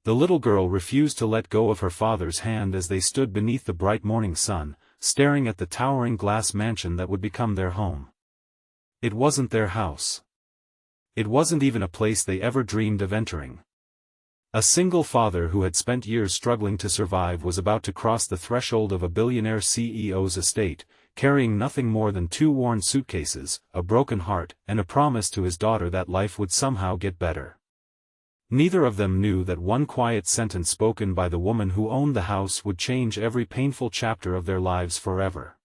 The little girl refused to let go of her father's hand as they stood beneath the bright morning sun, staring at the towering glass mansion that would become their home. It wasn't their house. It wasn't even a place they ever dreamed of entering. A single father who had spent years struggling to survive was about to cross the threshold of a billionaire CEO's estate, carrying nothing more than 2 worn suitcases, a broken heart, and a promise to his daughter that life would somehow get better. Neither of them knew that one quiet sentence spoken by the woman who owned the house would change every painful chapter of their lives forever.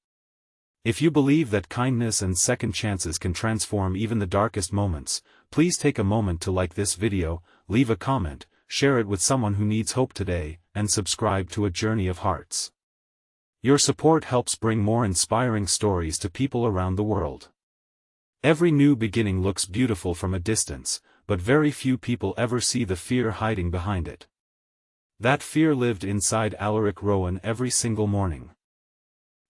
If you believe that kindness and second chances can transform even the darkest moments, please take a moment to like this video, leave a comment, share it with someone who needs hope today, and subscribe to A Journey of Hearts. Your support helps bring more inspiring stories to people around the world. Every new beginning looks beautiful from a distance, but very few people ever see the fear hiding behind it. That fear lived inside Alaric Rowan every single morning.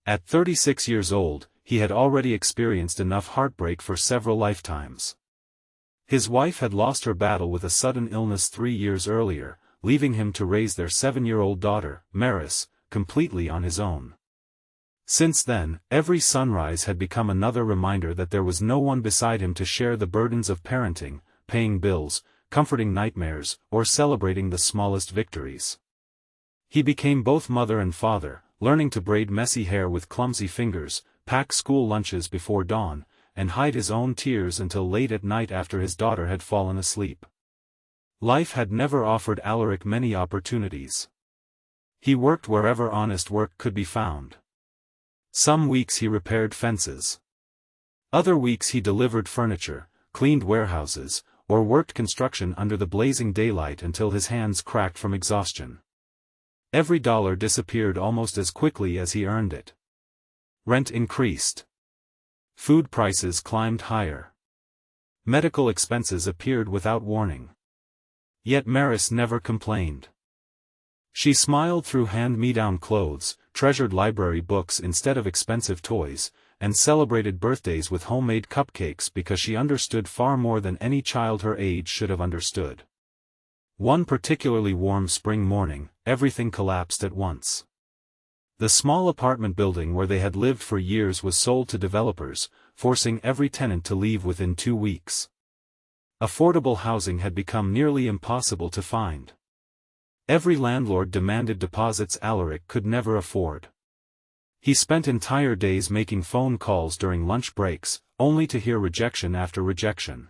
At 36 years old, he had already experienced enough heartbreak for several lifetimes. His wife had lost her battle with a sudden illness 3 years earlier, leaving him to raise their 7-year-old daughter, Maris, completely on his own. Since then, every sunrise had become another reminder that there was no one beside him to share the burdens of parenting, paying bills, comforting nightmares, or celebrating the smallest victories. He became both mother and father, learning to braid messy hair with clumsy fingers, pack school lunches before dawn, and hide his own tears until late at night after his daughter had fallen asleep. Life had never offered Alaric many opportunities. He worked wherever honest work could be found. Some weeks he repaired fences. Other weeks he delivered furniture, cleaned warehouses, or worked construction under the blazing daylight until his hands cracked from exhaustion. Every dollar disappeared almost as quickly as he earned it. Rent increased. Food prices climbed higher. Medical expenses appeared without warning. Yet Maris never complained. She smiled through hand-me-down clothes, treasured library books instead of expensive toys, and celebrated birthdays with homemade cupcakes because she understood far more than any child her age should have understood. One particularly warm spring morning, everything collapsed at once. The small apartment building where they had lived for years was sold to developers, forcing every tenant to leave within 2 weeks. Affordable housing had become nearly impossible to find. Every landlord demanded deposits Alaric could never afford. He spent entire days making phone calls during lunch breaks, only to hear rejection after rejection.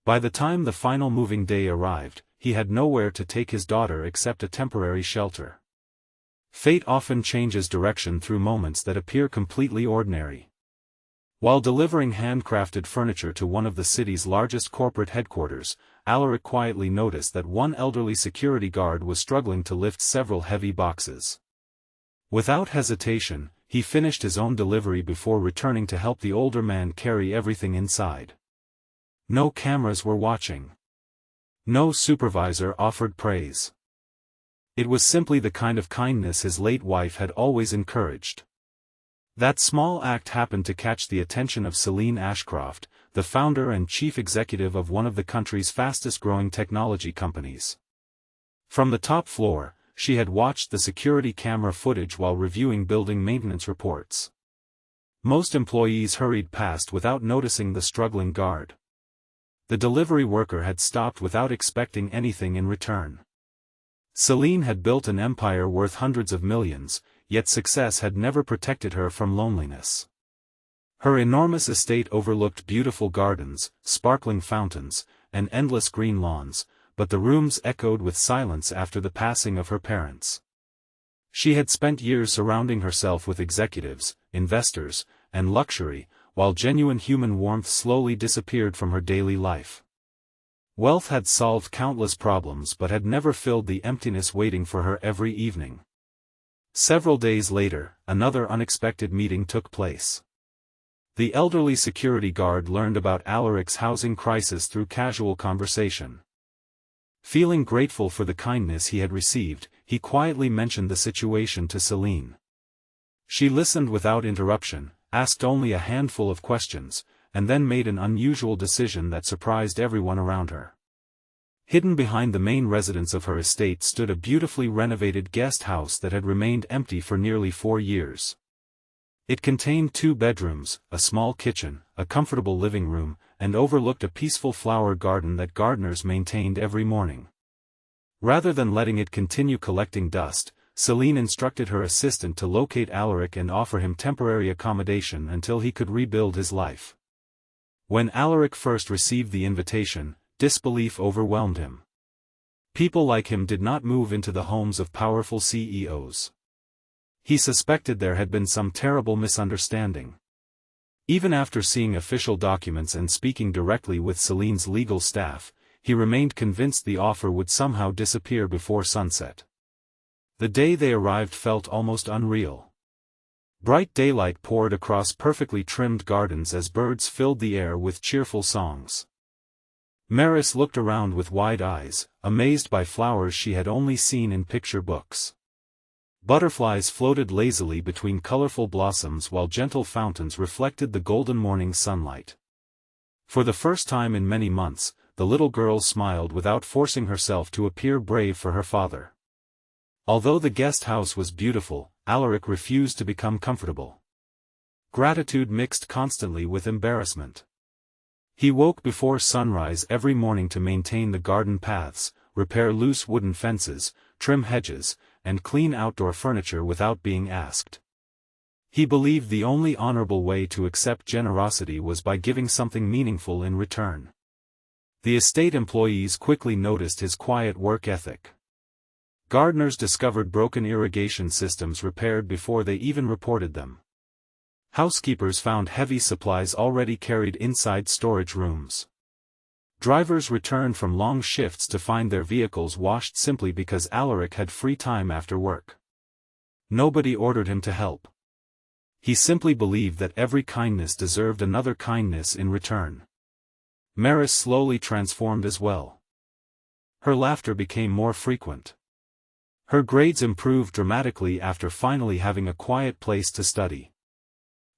By the time the final moving day arrived, he had nowhere to take his daughter except a temporary shelter. Fate often changes direction through moments that appear completely ordinary. While delivering handcrafted furniture to one of the city's largest corporate headquarters, Alaric quietly noticed that one elderly security guard was struggling to lift several heavy boxes. Without hesitation, he finished his own delivery before returning to help the older man carry everything inside. No cameras were watching. No supervisor offered praise. It was simply the kind of kindness his late wife had always encouraged. That small act happened to catch the attention of Celine Ashcroft, the founder and chief executive of one of the country's fastest-growing technology companies. From the top floor, she had watched the security camera footage while reviewing building maintenance reports. Most employees hurried past without noticing the struggling guard. The delivery worker had stopped without expecting anything in return. Celine had built an empire worth hundreds of millions, yet success had never protected her from loneliness. Her enormous estate overlooked beautiful gardens, sparkling fountains, and endless green lawns, but the rooms echoed with silence after the passing of her parents. She had spent years surrounding herself with executives, investors, and luxury, while genuine human warmth slowly disappeared from her daily life. Wealth had solved countless problems but had never filled the emptiness waiting for her every evening. Several days later, another unexpected meeting took place. The elderly security guard learned about Alaric's housing crisis through casual conversation. Feeling grateful for the kindness he had received, he quietly mentioned the situation to Celine. She listened without interruption, asked only a handful of questions, and then made an unusual decision that surprised everyone around her. Hidden behind the main residence of her estate stood a beautifully renovated guest house that had remained empty for nearly 4 years. It contained 2 bedrooms, a small kitchen, a comfortable living room, and overlooked a peaceful flower garden that gardeners maintained every morning. Rather than letting it continue collecting dust, Celine instructed her assistant to locate Alaric and offer him temporary accommodation until he could rebuild his life. When Alaric first received the invitation, disbelief overwhelmed him. People like him did not move into the homes of powerful CEOs. He suspected there had been some terrible misunderstanding. Even after seeing official documents and speaking directly with Celine's legal staff, he remained convinced the offer would somehow disappear before sunset. The day they arrived felt almost unreal. Bright daylight poured across perfectly trimmed gardens as birds filled the air with cheerful songs. Maris looked around with wide eyes, amazed by flowers she had only seen in picture books. Butterflies floated lazily between colorful blossoms while gentle fountains reflected the golden morning sunlight. For the first time in many months, the little girl smiled without forcing herself to appear brave for her father. Although the guest house was beautiful, Alaric refused to become comfortable. Gratitude mixed constantly with embarrassment. He woke before sunrise every morning to maintain the garden paths, repair loose wooden fences, trim hedges, and clean outdoor furniture without being asked. He believed the only honorable way to accept generosity was by giving something meaningful in return. The estate employees quickly noticed his quiet work ethic. Gardeners discovered broken irrigation systems repaired before they even reported them. Housekeepers found heavy supplies already carried inside storage rooms. Drivers returned from long shifts to find their vehicles washed simply because Alaric had free time after work. Nobody ordered him to help. He simply believed that every kindness deserved another kindness in return. Maris slowly transformed as well. Her laughter became more frequent. Her grades improved dramatically after finally having a quiet place to study.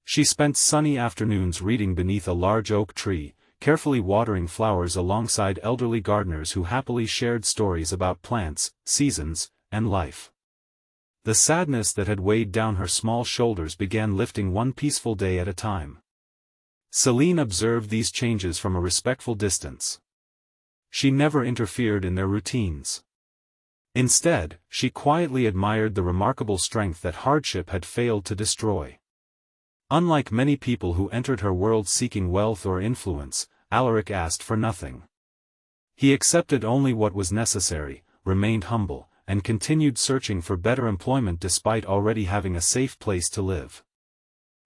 She spent sunny afternoons reading beneath a large oak tree, carefully watering flowers alongside elderly gardeners who happily shared stories about plants, seasons, and life. The sadness that had weighed down her small shoulders began lifting one peaceful day at a time. Celine observed these changes from a respectful distance. She never interfered in their routines. Instead, she quietly admired the remarkable strength that hardship had failed to destroy. Unlike many people who entered her world seeking wealth or influence, Alaric asked for nothing. He accepted only what was necessary, remained humble, and continued searching for better employment despite already having a safe place to live.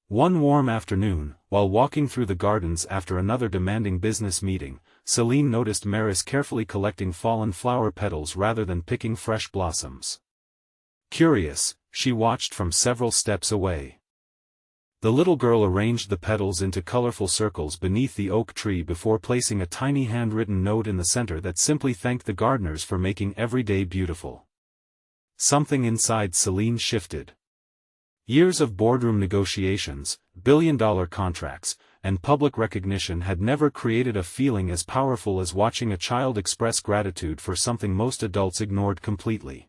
One warm afternoon, while walking through the gardens after another demanding business meeting, Celine noticed Maris carefully collecting fallen flower petals rather than picking fresh blossoms. Curious, she watched from several steps away. The little girl arranged the petals into colorful circles beneath the oak tree before placing a tiny handwritten note in the center that simply thanked the gardeners for making every day beautiful. Something inside Celine shifted. Years of boardroom negotiations, billion-dollar contracts, and public recognition had never created a feeling as powerful as watching a child express gratitude for something most adults ignored completely.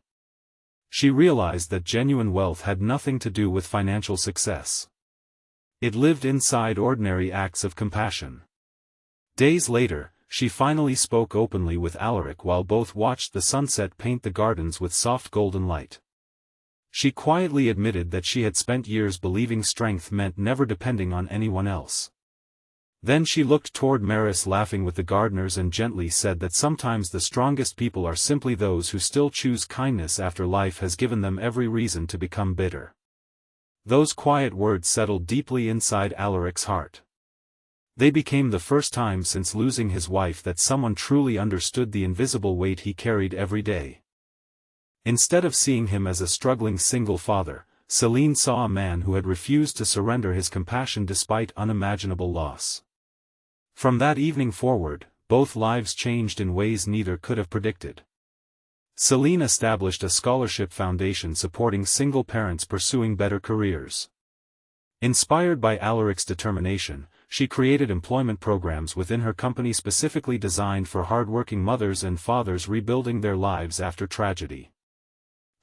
She realized that genuine wealth had nothing to do with financial success. It lived inside ordinary acts of compassion. Days later, she finally spoke openly with Alaric while both watched the sunset paint the gardens with soft golden light. She quietly admitted that she had spent years believing strength meant never depending on anyone else. Then she looked toward Maris laughing with the gardeners and gently said that sometimes the strongest people are simply those who still choose kindness after life has given them every reason to become bitter. Those quiet words settled deeply inside Alaric's heart. They became the first time since losing his wife that someone truly understood the invisible weight he carried every day. Instead of seeing him as a struggling single father, Celine saw a man who had refused to surrender his compassion despite unimaginable loss. From that evening forward, both lives changed in ways neither could have predicted. Celine established a scholarship foundation supporting single parents pursuing better careers. Inspired by Alaric's determination, she created employment programs within her company specifically designed for hardworking mothers and fathers rebuilding their lives after tragedy.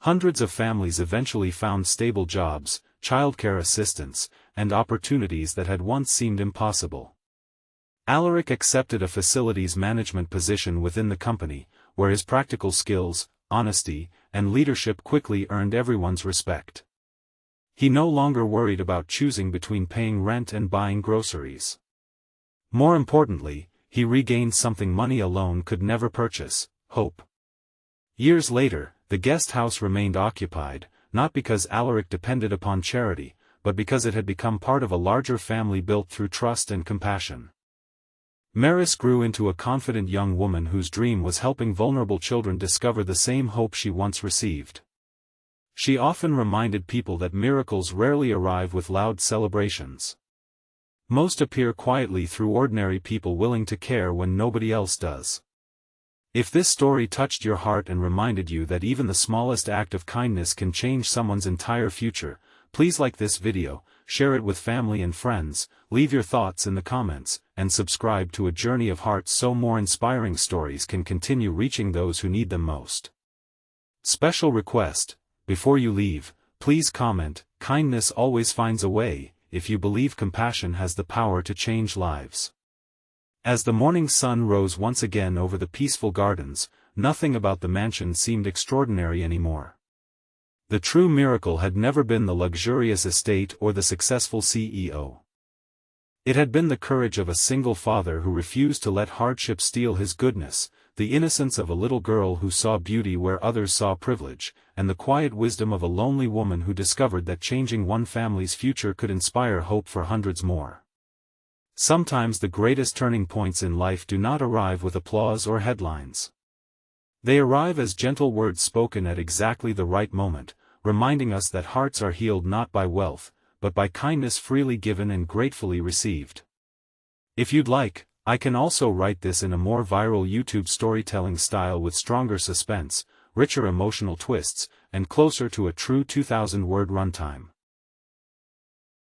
Hundreds of families eventually found stable jobs, childcare assistance, and opportunities that had once seemed impossible. Alaric accepted a facilities management position within the company, where his practical skills, honesty, and leadership quickly earned everyone's respect. He no longer worried about choosing between paying rent and buying groceries. More importantly, he regained something money alone could never purchase: hope. Years later, the guest house remained occupied, not because Alaric depended upon charity, but because it had become part of a larger family built through trust and compassion. Maris grew into a confident young woman whose dream was helping vulnerable children discover the same hope she once received. She often reminded people that miracles rarely arrive with loud celebrations. Most appear quietly through ordinary people willing to care when nobody else does. If this story touched your heart and reminded you that even the smallest act of kindness can change someone's entire future, please like this video, share it with family and friends, leave your thoughts in the comments, and subscribe to A Journey of Hearts so more inspiring stories can continue reaching those who need them most. Special request: before you leave, please comment, "Kindness always finds a way," if you believe compassion has the power to change lives. As the morning sun rose once again over the peaceful gardens, nothing about the mansion seemed extraordinary anymore. The true miracle had never been the luxurious estate or the successful CEO. It had been the courage of a single father who refused to let hardship steal his goodness, the innocence of a little girl who saw beauty where others saw privilege, and the quiet wisdom of a lonely woman who discovered that changing one family's future could inspire hope for hundreds more. Sometimes the greatest turning points in life do not arrive with applause or headlines. They arrive as gentle words spoken at exactly the right moment, reminding us that hearts are healed not by wealth, but by kindness freely given and gratefully received. If you'd like, I can also write this in a more viral YouTube storytelling style with stronger suspense, richer emotional twists, and closer to a true 2,000-word runtime.